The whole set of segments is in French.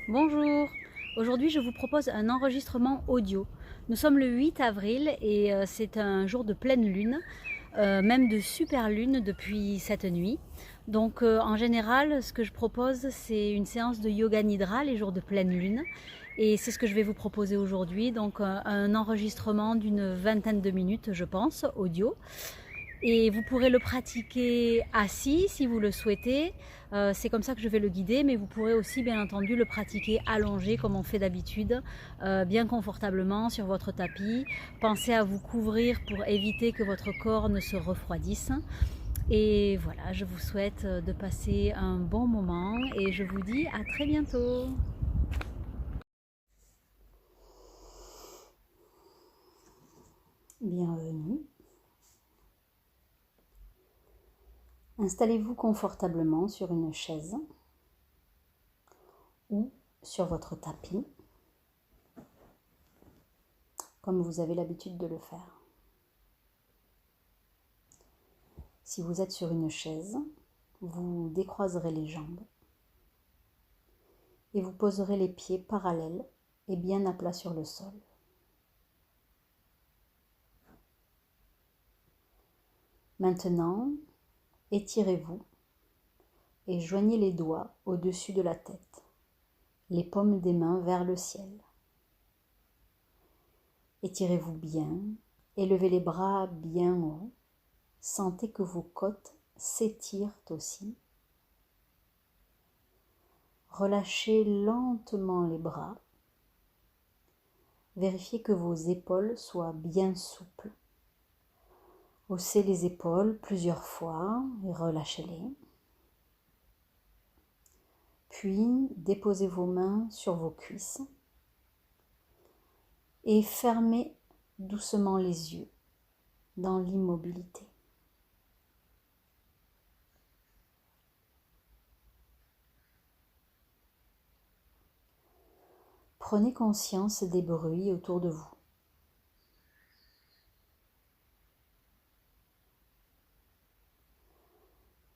Bonjour, aujourd'hui je vous propose un enregistrement audio. Nous sommes le 8 avril et c'est un jour de pleine lune, même de super lune depuis cette nuit. Donc en général ce que je propose c'est une séance de yoga nidra les jours de pleine lune. Et c'est ce que je vais vous proposer aujourd'hui, donc un enregistrement d'une vingtaine de minutes je pense, audio. Et vous pourrez le pratiquer assis si vous le souhaitez. C'est comme ça que je vais le guider, mais vous pourrez aussi bien entendu le pratiquer allongé comme on fait d'habitude, bien confortablement sur votre tapis. Pensez à vous couvrir pour éviter que votre corps ne se refroidisse. Et voilà, je vous souhaite de passer un bon moment et je vous dis à très bientôt. Bienvenue. Installez-vous confortablement sur une chaise ou sur votre tapis, comme vous avez l'habitude de le faire. Si vous êtes sur une chaise, vous décroiserez les jambes et vous poserez les pieds parallèles et bien à plat sur le sol. Maintenant, étirez-vous et joignez les doigts au-dessus de la tête, les paumes des mains vers le ciel. Étirez-vous bien, élevez les bras bien haut, sentez que vos côtes s'étirent aussi. Relâchez lentement les bras. Vérifiez que vos épaules soient bien souples. Haussez les épaules plusieurs fois et relâchez-les. Puis déposez vos mains sur vos cuisses et fermez doucement les yeux dans l'immobilité. Prenez conscience des bruits autour de vous.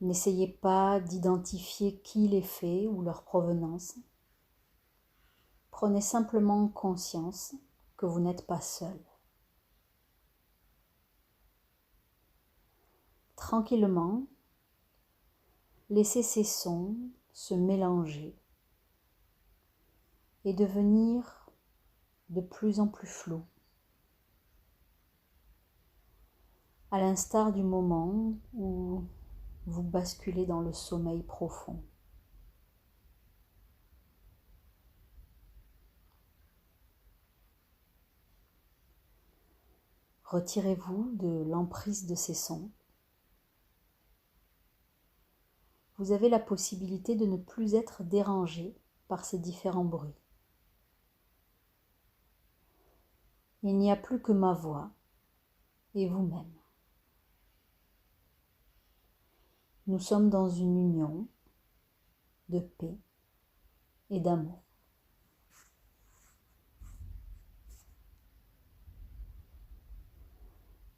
N'essayez pas d'identifier qui les fait ou leur provenance. Prenez simplement conscience que vous n'êtes pas seul. Tranquillement, laissez ces sons se mélanger et devenir de plus en plus flous, à l'instar du moment où vous basculez dans le sommeil profond. Retirez-vous de l'emprise de ces sons. Vous avez la possibilité de ne plus être dérangé par ces différents bruits. Il n'y a plus que ma voix et vous-même. Nous sommes dans une union de paix et d'amour.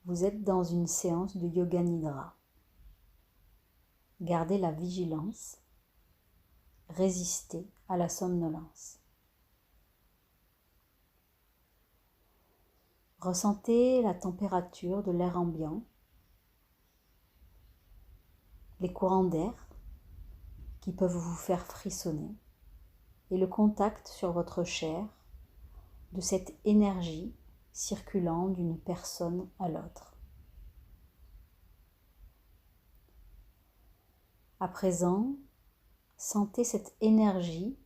Vous êtes dans une séance de yoga nidra. Gardez la vigilance, résistez à la somnolence. Ressentez la température de l'air ambiant, les courants d'air qui peuvent vous faire frissonner et le contact sur votre chair de cette énergie circulant d'une personne à l'autre. À présent, sentez cette énergie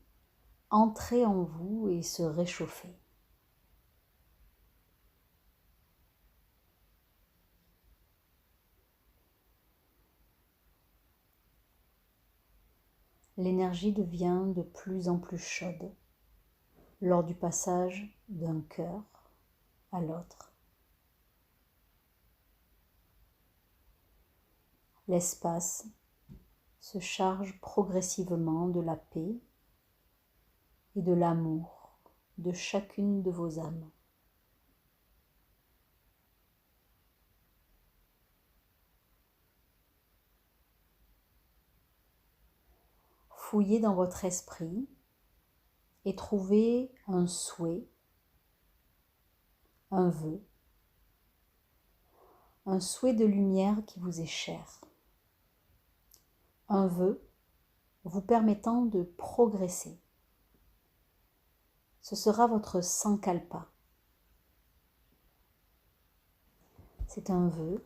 entrer en vous et se réchauffer. L'énergie devient de plus en plus chaude lors du passage d'un cœur à l'autre. L'espace se charge progressivement de la paix et de l'amour de chacune de vos âmes. Fouillez dans votre esprit et trouvez un souhait, un vœu, un souhait de lumière qui vous est cher. Un vœu vous permettant de progresser. Ce sera votre sankalpa. C'est un vœu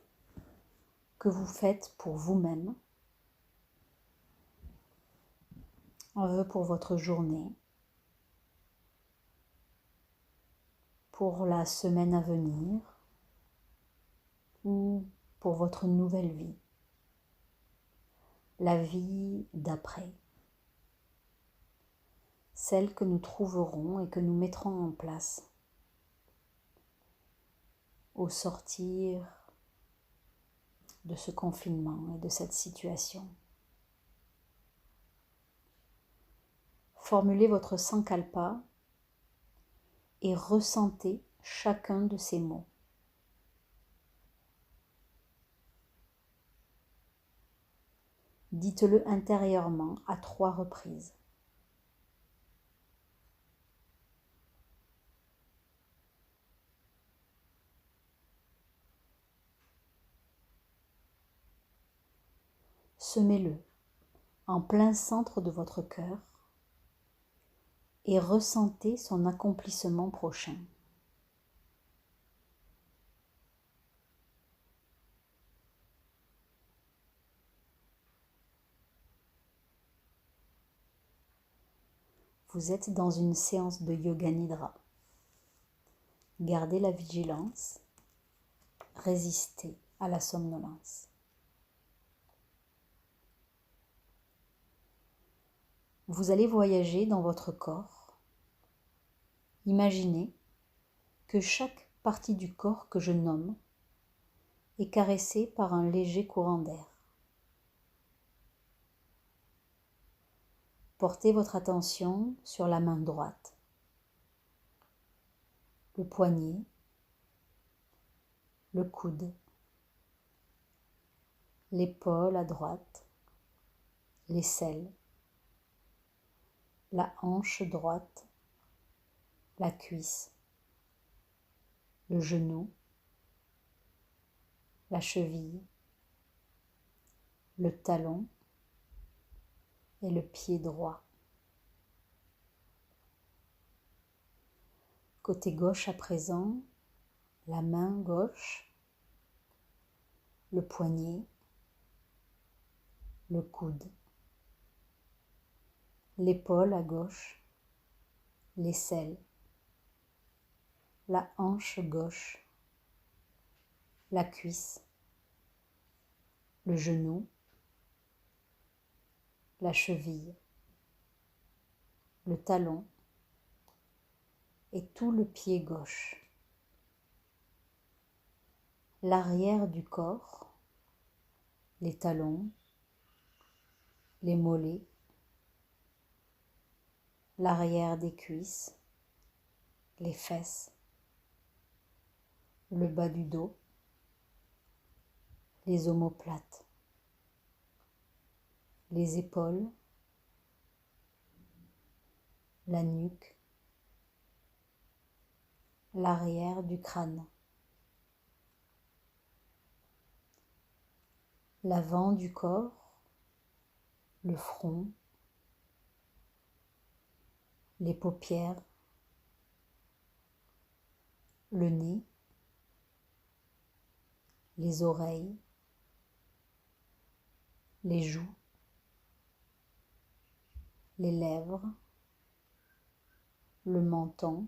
que vous faites pour vous-même, un vœu pour votre journée, pour la semaine à venir ou pour votre nouvelle vie, la vie d'après, celle que nous trouverons et que nous mettrons en place au sortir de ce confinement et de cette situation. Formulez votre sankalpa et ressentez chacun de ces mots. Dites-le intérieurement à 3 reprises. Semez-le en plein centre de votre cœur et ressentez son accomplissement prochain. Vous êtes dans une séance de yoga nidra. Gardez la vigilance, résistez à la somnolence. Vous allez voyager dans votre corps. Imaginez que chaque partie du corps que je nomme est caressée par un léger courant d'air. Portez votre attention sur la main droite, le poignet, le coude, l'épaule à droite, l'aisselle, la hanche droite, la cuisse, le genou, la cheville, le talon et le pied droit. Côté gauche à présent, la main gauche, le poignet, le coude, l'épaule à gauche, l'aisselle, la hanche gauche, la cuisse, le genou, la cheville, le talon et tout le pied gauche. L'arrière du corps, les talons, les mollets, l'arrière des cuisses, les fesses, le bas du dos, les omoplates, les épaules, la nuque, l'arrière du crâne, l'avant du corps, le front, les paupières, le nez, les oreilles, les joues, les lèvres, le menton,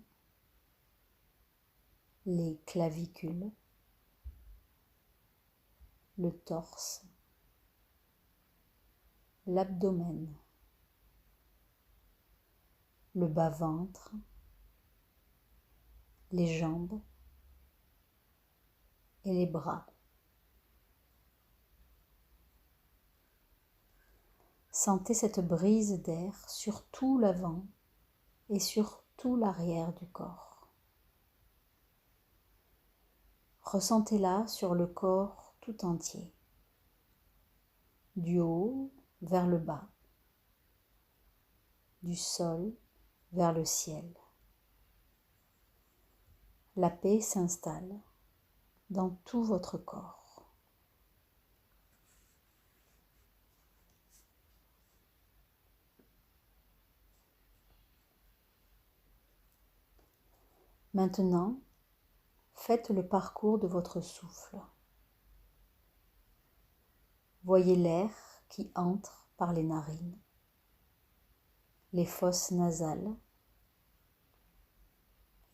les clavicules, le torse, l'abdomen, le bas-ventre, les jambes et les bras. Sentez cette brise d'air sur tout l'avant et sur tout l'arrière du corps. Ressentez-la sur le corps tout entier, du haut vers le bas, du sol vers le ciel. La paix s'installe dans tout votre corps. Maintenant, faites le parcours de votre souffle. Voyez l'air qui entre par les narines, les fosses nasales,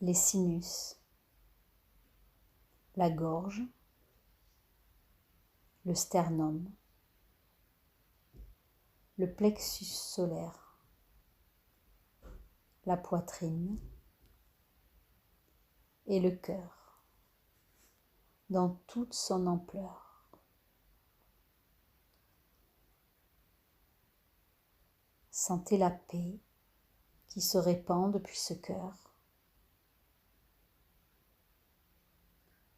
les sinus, la gorge, le sternum, le plexus solaire, la poitrine et le cœur dans toute son ampleur. Sentez la paix qui se répand depuis ce cœur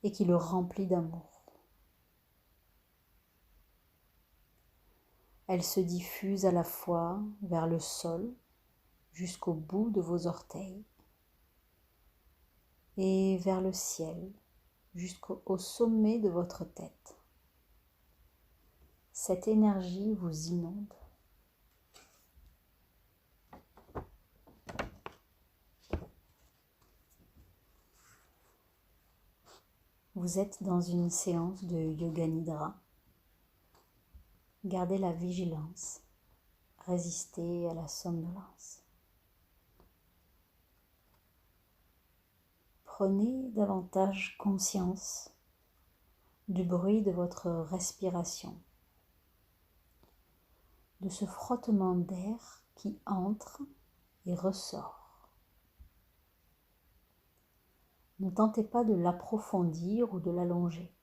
et qui le remplit d'amour. Elle se diffuse à la fois vers le sol jusqu'au bout de vos orteils et vers le ciel jusqu'au sommet de votre tête. Cette énergie vous inonde. Vous êtes dans une séance de yoga nidra. Gardez la vigilance, résistez à la somnolence. Prenez davantage conscience du bruit de votre respiration, de ce frottement d'air qui entre et ressort. Ne tentez pas de l'approfondir ou de l'allonger.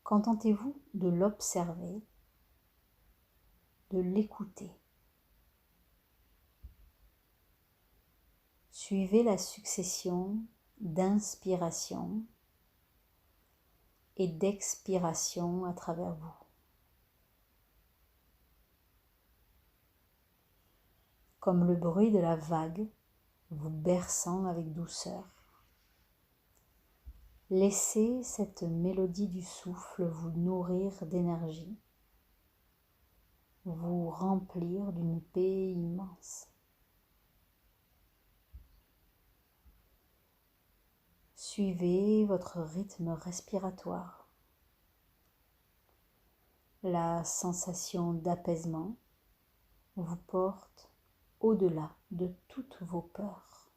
Contentez-vous de l'observer, de l'écouter. Suivez la succession d'inspiration et d'expiration à travers vous. Comme le bruit de la vague vous berçant avec douceur. Laissez cette mélodie du souffle vous nourrir d'énergie, vous remplir d'une paix immense. Suivez votre rythme respiratoire. La sensation d'apaisement vous porte au-delà de toutes vos peurs.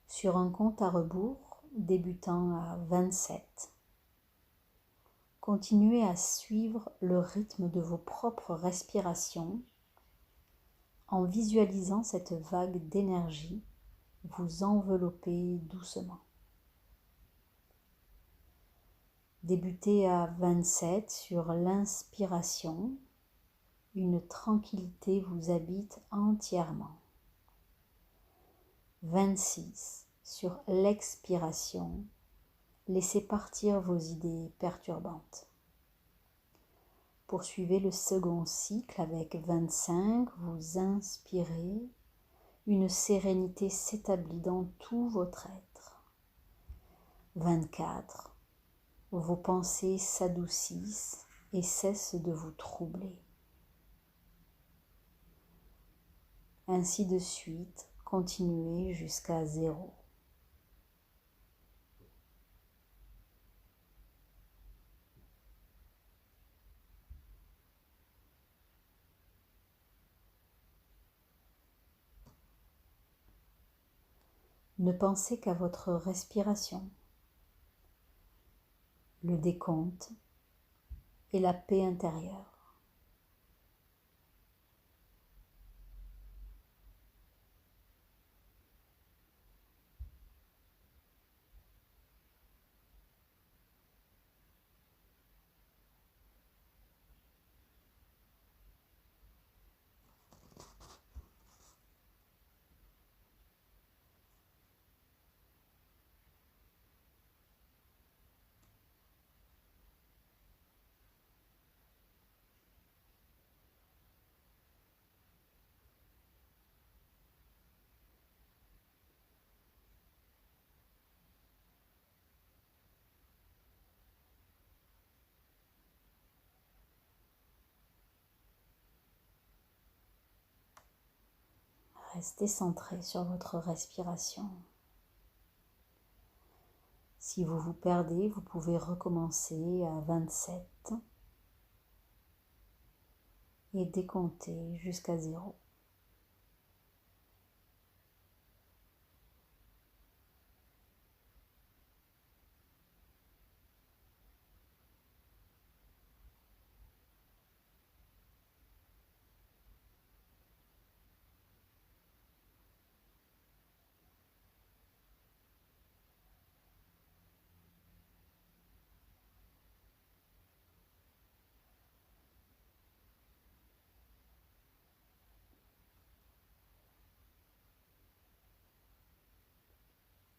Sur un compte à rebours débutant à 27, continuez à suivre le rythme de vos propres respirations en visualisant cette vague d'énergie vous envelopper doucement. Débutez à 27 sur l'inspiration, une tranquillité vous habite entièrement. 26 sur l'expiration, laissez partir vos idées perturbantes. Poursuivez le second cycle avec 25, vous inspirez, une sérénité s'établit dans tout votre être. 24, vos pensées s'adoucissent et cessent de vous troubler. Ainsi de suite, continuez jusqu'à 0. Ne pensez qu'à votre respiration, le décompte et la paix intérieure. Restez centré sur votre respiration. Si vous vous perdez, vous pouvez recommencer à 27 et décompter jusqu'à 0.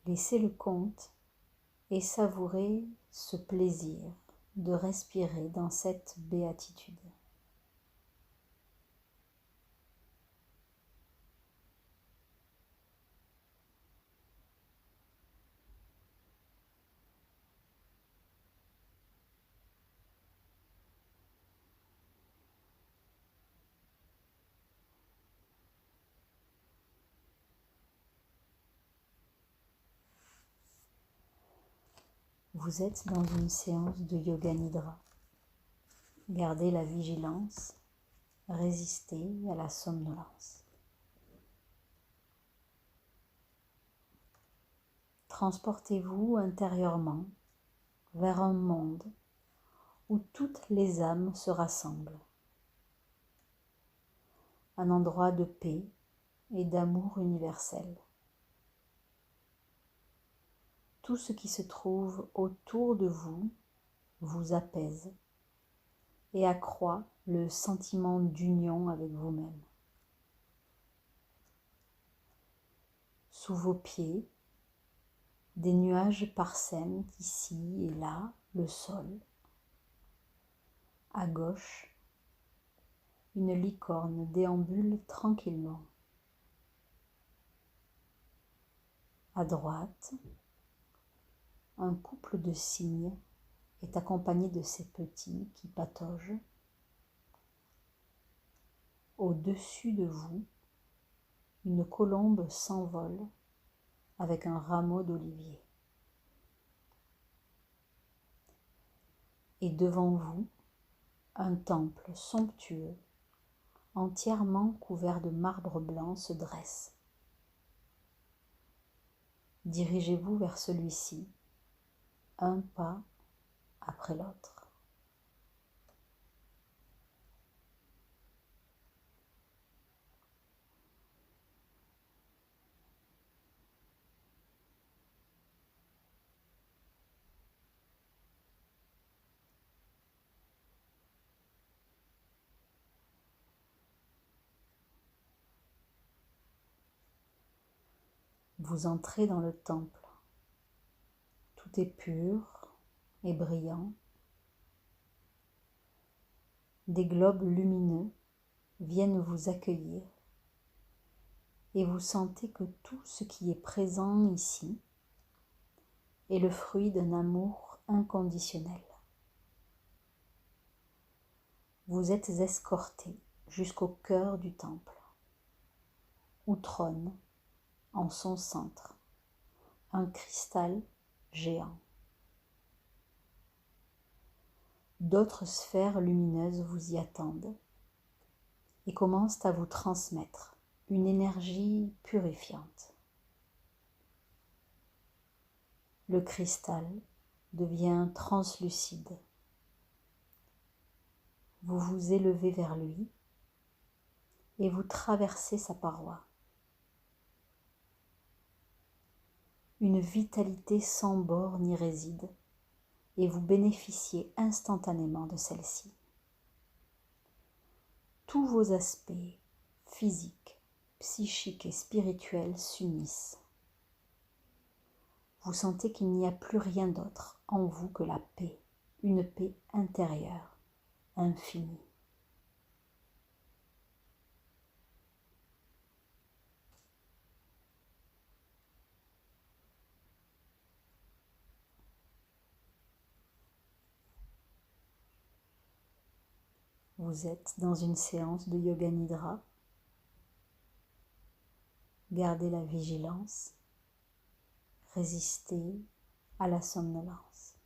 Laissez le compte et savourez ce plaisir de respirer dans cette béatitude. Vous êtes dans une séance de yoga nidra. Gardez la vigilance, résistez à la somnolence. Transportez-vous intérieurement vers un monde où toutes les âmes se rassemblent. Un endroit de paix et d'amour universel. Tout ce qui se trouve autour de vous vous apaise et accroît le sentiment d'union avec vous-même. Sous vos pieds, des nuages parsèment ici et là le sol. À gauche, une licorne déambule tranquillement. À droite, un couple de cygnes est accompagné de ses petits qui pataugent. Au-dessus de vous, une colombe s'envole avec un rameau d'olivier. Et devant vous, un temple somptueux, entièrement couvert de marbre blanc, se dresse. Dirigez-vous vers celui-ci, un pas après l'autre. Vous entrez dans le temple. Tout est pur et brillant. Des globes lumineux viennent vous accueillir et vous sentez que tout ce qui est présent ici est le fruit d'un amour inconditionnel. Vous êtes escorté jusqu'au cœur du temple, où trône, en son centre, un cristal géant. D'autres sphères lumineuses vous y attendent et commencent à vous transmettre une énergie purifiante. Le cristal devient translucide. Vous vous élevez vers lui et vous traversez sa paroi. Une vitalité sans borne y réside et vous bénéficiez instantanément de celle-ci. Tous vos aspects physiques, psychiques et spirituels s'unissent. Vous sentez qu'il n'y a plus rien d'autre en vous que la paix, une paix intérieure, infinie. Vous êtes dans une séance de yoga nidra. Gardez la vigilance, résistez à la somnolence.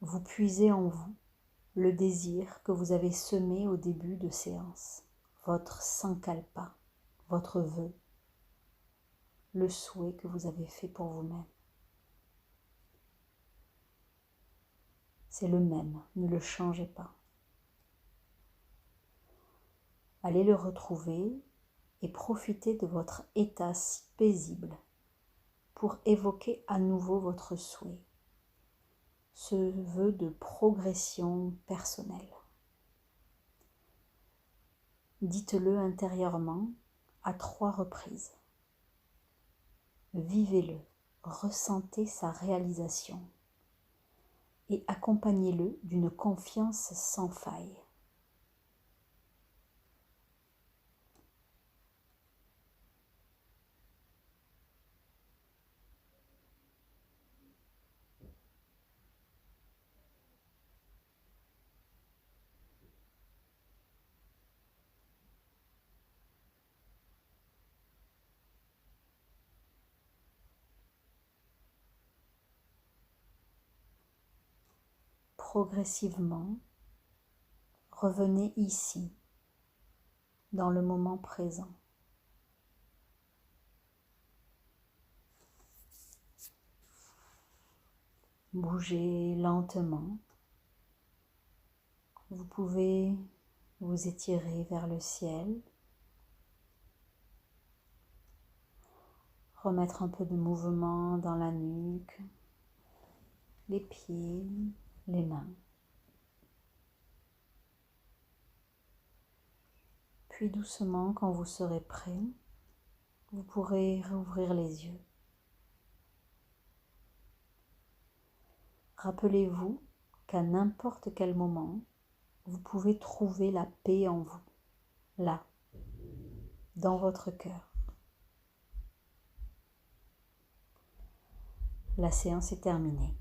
Vous puisez en vous le désir que vous avez semé au début de séance, votre sankalpa, votre vœu, le souhait que vous avez fait pour vous-même. C'est le même, ne le changez pas. Allez le retrouver et profitez de votre état si paisible pour évoquer à nouveau votre souhait, ce vœu de progression personnelle. Dites-le intérieurement à 3 reprises. Vivez-le, ressentez sa réalisation et accompagnez-le d'une confiance sans faille. Progressivement, revenez ici, dans le moment présent. Bougez lentement. Vous pouvez vous étirer vers le ciel, remettre un peu de mouvement dans la nuque, les pieds, les mains. Puis doucement, quand vous serez prêt, vous pourrez rouvrir les yeux. Rappelez-vous qu'à n'importe quel moment, vous pouvez trouver la paix en vous, là, dans votre cœur. La séance est terminée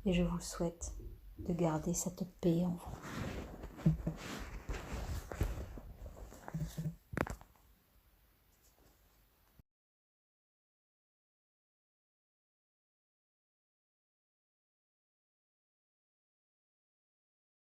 et je vous souhaite de garder cette paix en vous.